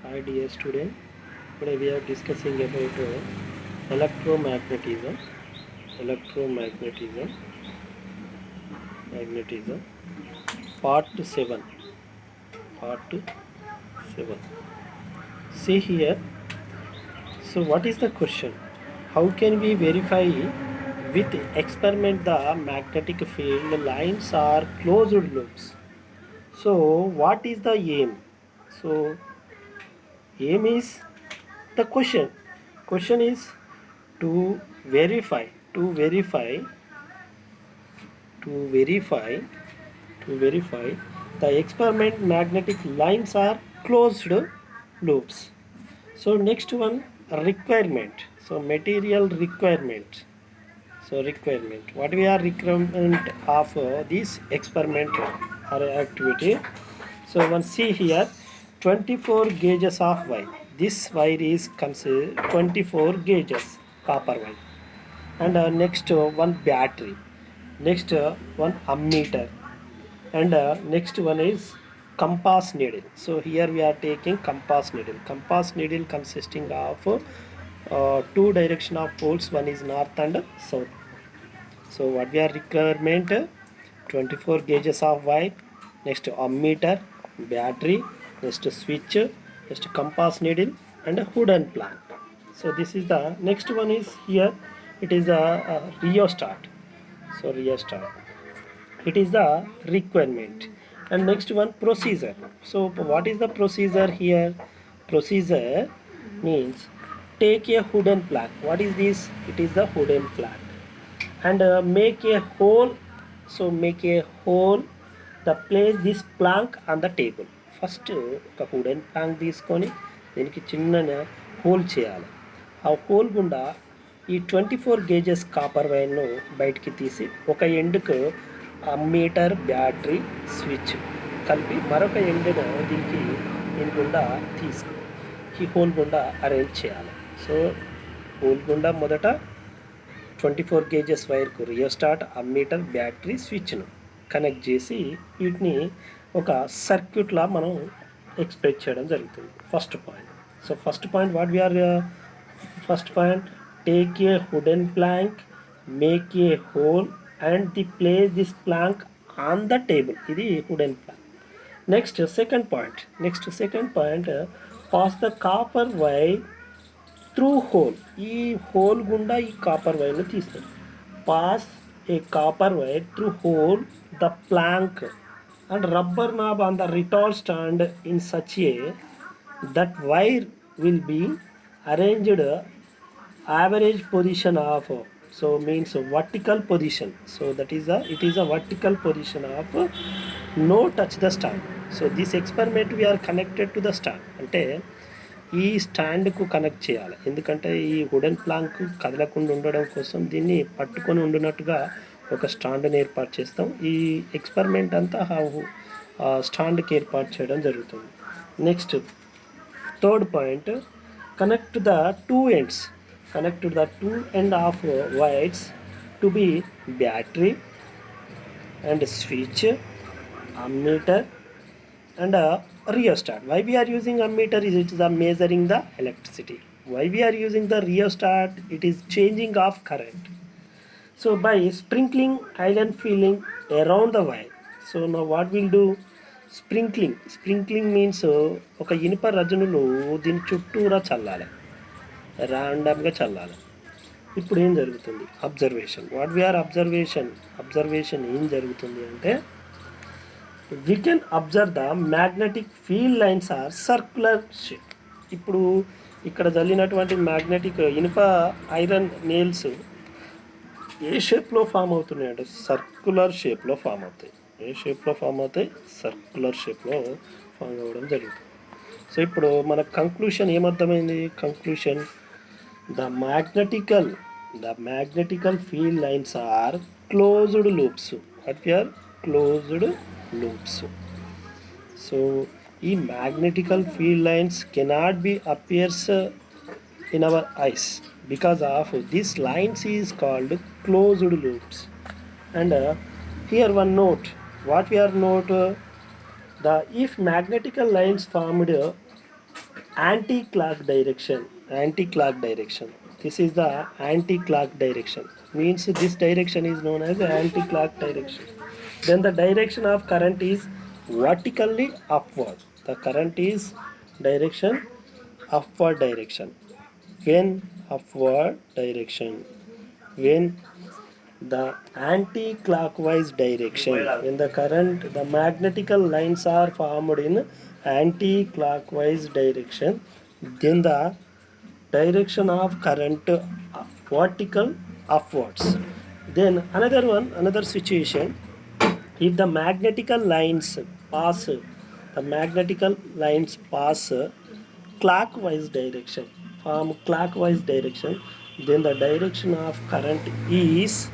Hi dear student, today we are discussing about electromagnetism, electromagnetism, magnetism, part 7, part 7. See here, so what is the question? How can we verify with experiment the magnetic field lines are closed loops? So what is the aim? So aim is the question is to verify to verify to verify to verify the experiment magnetic lines are closed loops. So next one, requirement. So material requirement. So requirement, what we are requirement of this experiment or activity. So one see here, 24 gauges of wire. This wire is considered 24 gauges copper wire. And next one battery. Next one ammeter. And next one is compass needle. So here we are taking compass needle. Compass needle consisting of two direction of poles. One is north and south. So what we are requirement, 24 gauges of wire, next ammeter, battery, next switch, next compass needle and a wooden plank. So this is the next one is here, it is a rheostat. So rheostat, it is the requirement. And next one, procedure. So what is the procedure here? Procedure means take a wooden plank. What is this? It is the wooden plank. And make a hole. So make a hole, the place this plank on the table. First ఒక wooden plank తీసుకొని దీనికి చిన్న whole చేయాలి. ఆ whole గుండా ఈ 24 gauges copper వైర్ను బయటికి తీసి ఒక ఎండ్కు అమ్మీటర్, బ్యాటరీ, స్విచ్ కలిపి మరొక ఎండును దీని గుండా తీసుకు ఈ హోల్ గుండా అరేంజ్ చేయాలి. సో హోల్ గుండా మొదట 24 గేజెస్ వైర్కు రియోస్టాట్, అమ్మీటర్, బ్యాటరీ, స్విచ్ను కనెక్ట్ చేసి వీటిని ఒక సర్క్యూట్లా మనం ఎక్స్ప్రెస్ చేయడం జరుగుతుంది. First point. So first point what we are first point, take a wooden plank, make a hole and the place this plank on the table. ఇది wooden plank. Next second point, pass the copper wire through hole. ఈ hole గుండా ఈ copper వైర్ను తీస్తాం. Pass a copper wire through hole the Planck and rubber knob on the retort stand in such a that wire will be arranged average position of, so means vertical position. So that is it is a vertical position of no touch the stand. So this experiment we are connected to the stand. అంటే ఈ స్టాండ్కు connect చేయాలి. ఎందుకంటే ఈ wooden plank కదలకుండా ఉండడం కోసం దీన్ని పట్టుకొని ఉండినట్టుగా ఒక స్టాండ్ని ఏర్పాటు చేస్తాం. ఈ ఎక్స్పెరిమెంట్ అంతా స్టాండ్కి ఏర్పాటు చేయడం జరుగుతుంది. Next third point, connect the two ends. Connect the two end of wires to be battery and switch, ammeter and rheostat. Why we are using ammeter is it is measuring the electricity. Why we are using the rheostat? It is changing of current. So by sprinkling iron filling around the wire. So now what we'll do? Sprinkling means ఒక ఇనుప రజనులు దీని చుట్టూరా చల్లాలి, ర్యాండమ్గా చల్లాలి. ఇప్పుడు ఏం జరుగుతుంది? అబ్జర్వేషన్. వాట్ వీఆర్ అబ్జర్వేషన్ ఏం జరుగుతుంది అంటే, we can observe the magnetic field lines are circular shape. ఇప్పుడు ఇక్కడ జల్లినటువంటి మ్యాగ్నెటిక్ ఇనుప ఐరన్ నేల్స్ ఏ షేప్లో ఫామ్ అవుతున్నాయి అంటే సర్క్యులర్ షేప్లో ఫామ్ అవుతాయి. సర్క్యులర్ షేప్లో ఫామ్ అవ్వడం జరుగుతుంది. సో ఇప్పుడు మన కంక్లూషన్ ఏమర్థమైంది? Conclusion, the magnetical field lines are closed loops. What we are closed loops. So ఈ magnetical field lines cannot be appears in our eyes because of this lines is called closed loops. And here one note, what we are note, the if magnetical lines formed anti-clock direction. Anti-clock direction, this is the anti-clock direction, means this direction is known as anti-clock direction. Then the direction of current is vertically upward. The current is direction upward direction. When upward direction, when the anti-clockwise direction, when the current, the magnetical lines are formed in anti-clockwise direction, then the direction of current vertical upwards. Then another one, another situation, if the magnetical lines pass, the magnetical lines pass clockwise direction, from clockwise direction, then the direction of current is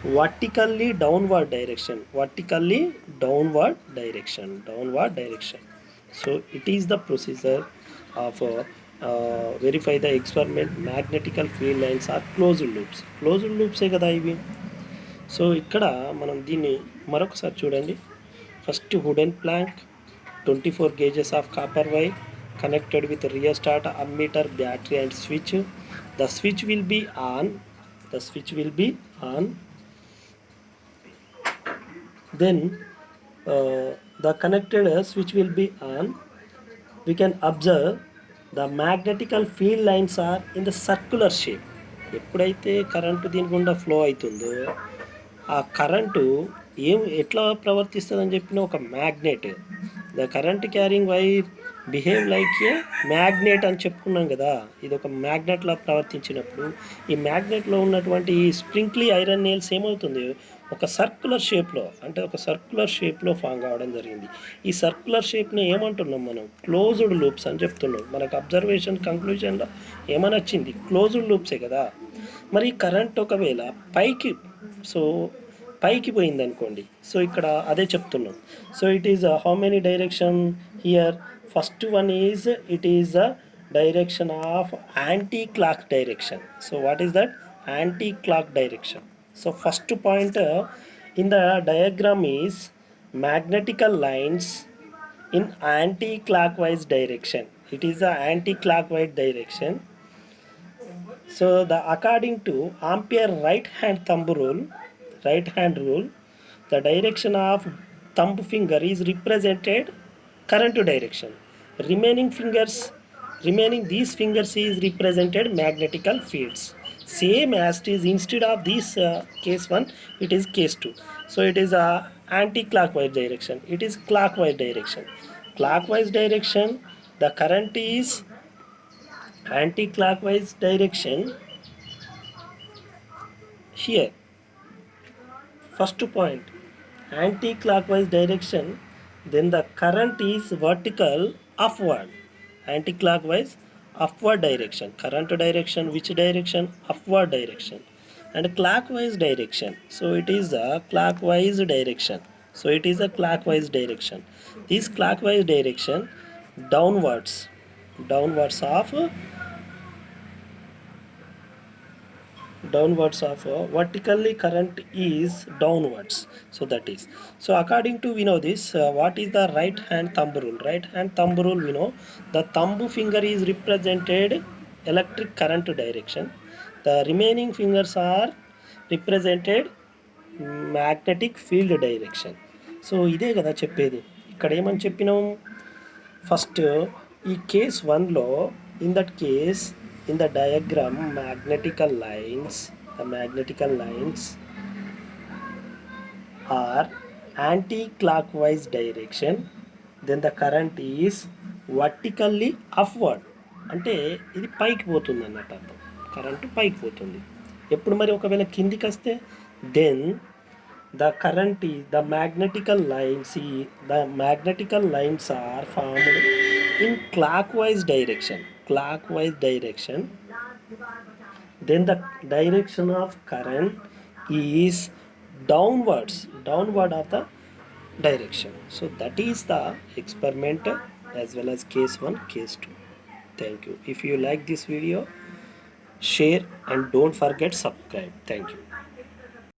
vertically downward direction, vertically downward direction. So it is the procedure of verify the experiment magnetical field lines are closed loops ఏ కదా ఇవి. So ఇక్కడ మనం దీన్ని మరొకసారి చూడండి. First wooden plank 24 gauges of copper wire connected with rheostat, ammeter, battery and switch. The switch will be on, the switch will be on, then the connected switch will be on. We can observe the magnetical field lines are in the circular shape. ఎప్పుడైతే current దీని గుండా flow అవుతుందో ఆ current ఎట్లా ప్రవర్తిస్తుందని చెప్పిన ఒక magnet, the current carrying wire behave like a magnet అని చెప్పుకున్నాం కదా. ఇది ఒక మ్యాగ్నెట్లా ప్రవర్తించినప్పుడు ఈ మ్యాగ్నెట్లో ఉన్నటువంటి ఈ స్ప్రింక్లీ ఐరన్ నేల్స్ ఏమవుతుంది, ఒక సర్క్యులర్ షేప్లో, అంటే ఒక సర్క్యులర్ షేప్లో ఫామ్ కావడం జరిగింది. ఈ సర్క్యులర్ షేప్ని ఏమంటున్నాం మనం, క్లోజ్డ్ లూప్స్ అని చెప్తున్నాం. మనకు అబ్జర్వేషన్ కంక్లూజన్లో ఏమని వచ్చింది, క్లోజ్డ్ లూప్సే కదా. మరి కరెంట్ ఒకవేళ పైకి, సో పైకి పోయింది అనుకోండి, సో ఇక్కడ అదే చెప్తున్నాం. So it is how many direction here, first one is it is the direction of anti clock direction. So what is that, anti clock direction. So first point in the diagram is magnetical lines in anti-clockwise direction. It is the anti-clockwise direction. So the according to Ampere right hand rule, the direction of thumb finger is represented current direction. Remaining these fingers is represented magnetical fields. Same as it is, instead of this case 1, it is case 2. So it is a anti-clockwise direction. It is clockwise direction. Clockwise direction, the current is anti-clockwise direction. Here first point, anti-clockwise direction, then the current is vertical upward. Anti-clockwise upward direction, current direction which direction, upward direction. And clockwise direction, so it is a clockwise direction. So it is a clockwise direction. This clockwise direction downwards of vertically current is downwards. So that is, so according to we know this, what is the right hand thumb rule. Right hand thumb rule, we know the thumb finger is represented electric current direction, the remaining fingers are represented magnetic field direction. So ఇదే కదా చెప్పేది. ఇక్కడ ఏమని చెప్పినాం, first ఈ case 1లో, in that case in the diagram the magnetical lines are anti-clockwise direction, then the current is vertically upward. అంటే ఇది పైకి పోతుంది అన్నట్టు అర్థం, కరెంటు పైకి పోతుంది. ఎప్పుడు మరి ఒకవేళ కిందికి వస్తే, then the current is the magnetical lines are formed in clockwise direction, then the direction of current is downward of the direction. So that is the experiment as well as case 1, case 2. Thank you. If you like this video, share and don't forget subscribe. Thank you.